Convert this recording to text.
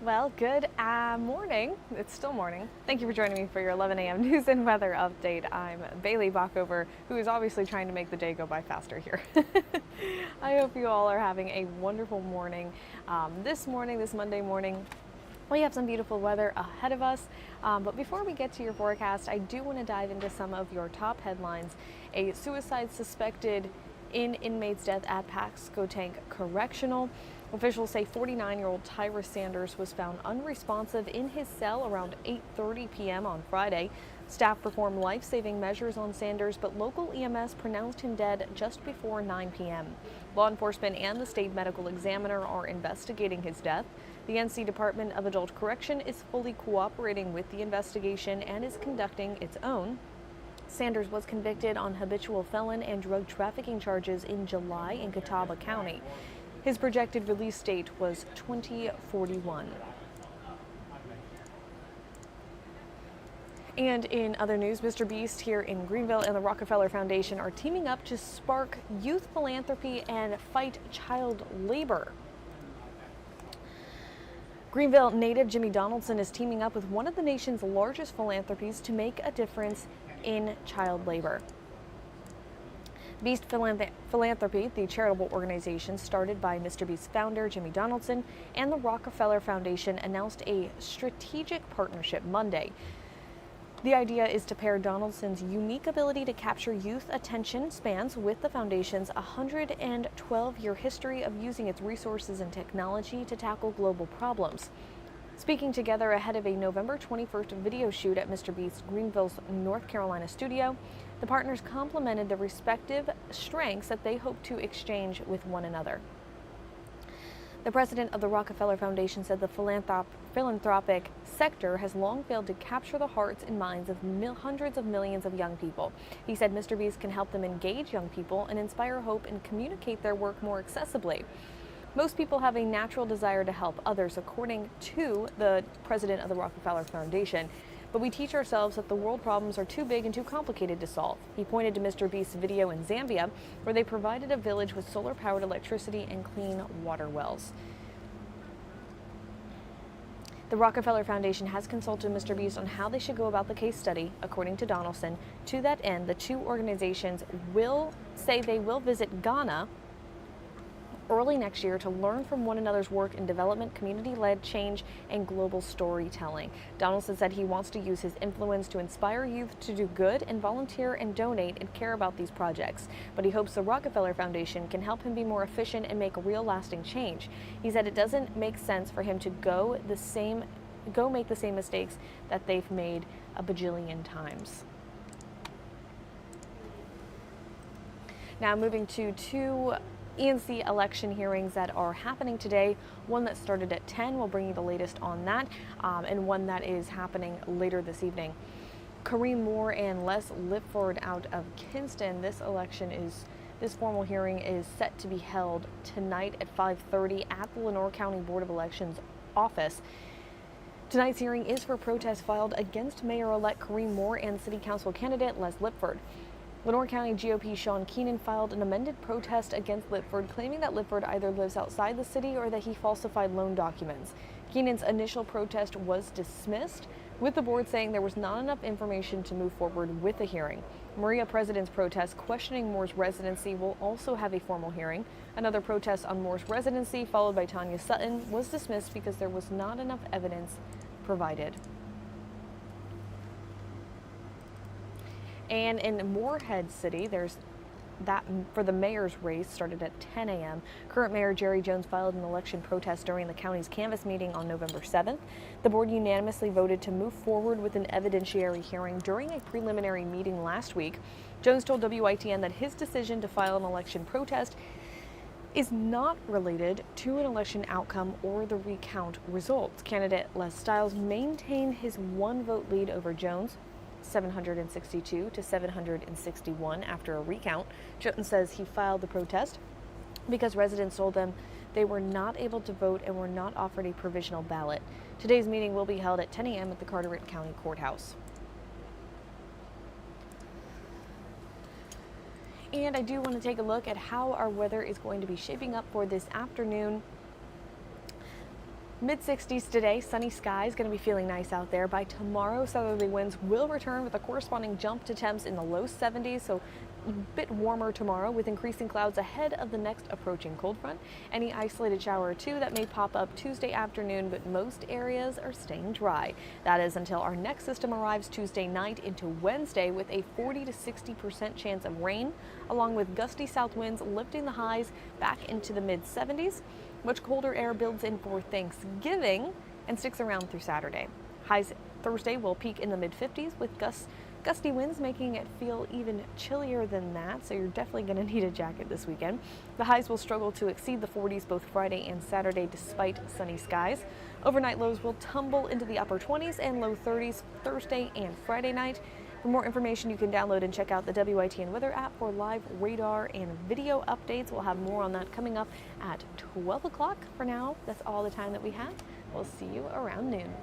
Well, good morning. It's still morning. Thank you for joining me for your 11 a.m. news and weather update. I'm Baileigh Bockover, who is obviously trying to make the day go by faster here. I hope you all are having a wonderful morning. This Monday morning, we have some beautiful weather ahead of us, but before we get to your forecast, I do want to dive into some of your top headlines. A suicide suspected in inmate's death at Pascotank Correctional. Officials say 49-year-old Tyrus Sanders was found unresponsive in his cell around 8:30 p.m. on Friday. Staff performed life-saving measures on Sanders, but local EMS pronounced him dead just before 9 p.m. Law enforcement and the state medical examiner are investigating his death. The NC Department of Adult Correction is fully cooperating with the investigation and is conducting its own. Sanders was convicted on habitual felon and drug trafficking charges in July in Catawba County. His projected release date was 2041. And in other news, Mr. Beast here in Greenville and the Rockefeller Foundation are teaming up to spark youth philanthropy and fight child labor. Greenville native Jimmy Donaldson is teaming up with one of the nation's largest philanthropies to make a difference in child labor. Beast Philanthropy, the charitable organization started by Mr. Beast's founder, Jimmy Donaldson, and the Rockefeller Foundation announced a strategic partnership Monday. The idea is to pair Donaldson's unique ability to capture youth attention spans with the foundation's 112-year history of using its resources and technology to tackle global problems. Speaking together ahead of a November 21st video shoot at Mr. Beast's Greenville's North Carolina studio, the partners complimented the respective strengths that they hope to exchange with one another. The president of the Rockefeller Foundation said the philanthropic sector has long failed to capture the hearts and minds of hundreds of millions of young people. He said Mr. Beast can help them engage young people and inspire hope and communicate their work more accessibly. Most people have a natural desire to help others, according to the president of the Rockefeller Foundation. But we teach ourselves that the world problems are too big and too complicated to solve. He pointed to Mr. Beast's video in Zambia, where they provided a village with solar-powered electricity and clean water wells. The Rockefeller Foundation has consulted Mr. Beast on how they should go about the case study, according to Donaldson. To that end, the two organizations will visit Ghana early next year to learn from one another's work in development, community-led change, and global storytelling. Donaldson said he wants to use his influence to inspire youth to do good and volunteer and donate and care about these projects. But he hopes the Rockefeller Foundation can help him be more efficient and make a real lasting change. He said it doesn't make sense for him to go make the same mistakes that they've made a bajillion times. Now moving to two ENC election hearings that are happening today. One that started at 10, we'll bring you the latest on that, and one that is happening later this evening. Kareem Moore and Les Lipford out of Kinston. This formal hearing is set to be held tonight at 5:30 at the Lenoir County Board of Elections office. Tonight's hearing is for protests filed against Mayor-elect Kareem Moore and City Council candidate Les Lipford. Lenoir County GOP Sean Keenan filed an amended protest against Lipford, claiming that Lipford either lives outside the city or that he falsified loan documents. Keenan's initial protest was dismissed, with the board saying there was not enough information to move forward with the hearing. Maria President's protest questioning Moore's residency will also have a formal hearing. Another protest on Moore's residency, followed by Tanya Sutton, was dismissed because there was not enough evidence provided. And in Moorhead City, there's that for the mayor's race started at 10 a.m. Current Mayor Jerry Jones filed an election protest during the county's canvass meeting on November 7th. The board unanimously voted to move forward with an evidentiary hearing during a preliminary meeting last week. Jones told WITN that his decision to file an election protest is not related to an election outcome or the recount results. Candidate Les Stiles maintained his one-vote lead over Jones, 762 to 761 after a recount. Jones says he filed the protest because residents told them they were not able to vote and were not offered a provisional ballot. Today's meeting will be held at 10 a.m. at the Carteret County Courthouse. And I do want to take a look at how our weather is going to be shaping up for this afternoon. Mid-60s today, sunny skies, going to be feeling nice out there. By tomorrow, southerly winds will return with a corresponding jump to temps in the low 70s, so a bit warmer tomorrow with increasing clouds ahead of the next approaching cold front. Any isolated shower or two that may pop up Tuesday afternoon, but most areas are staying dry. That is until our next system arrives Tuesday night into Wednesday with a 40 to 60% chance of rain, along with gusty south winds lifting the highs back into the mid-70s. Much colder air builds in for Thanksgiving and sticks around through Saturday. Highs Thursday will peak in the mid-50s with gusty winds making it feel even chillier than that, so you're definitely going to need a jacket this weekend. The highs will struggle to exceed the 40s both Friday and Saturday despite sunny skies. Overnight lows will tumble into the upper 20s and low 30s Thursday and Friday night. For more information, you can download and check out the WITN weather app for live radar and video updates. We'll have more on that coming up at 12 o'clock. For now, that's all the time that we have. We'll see you around noon.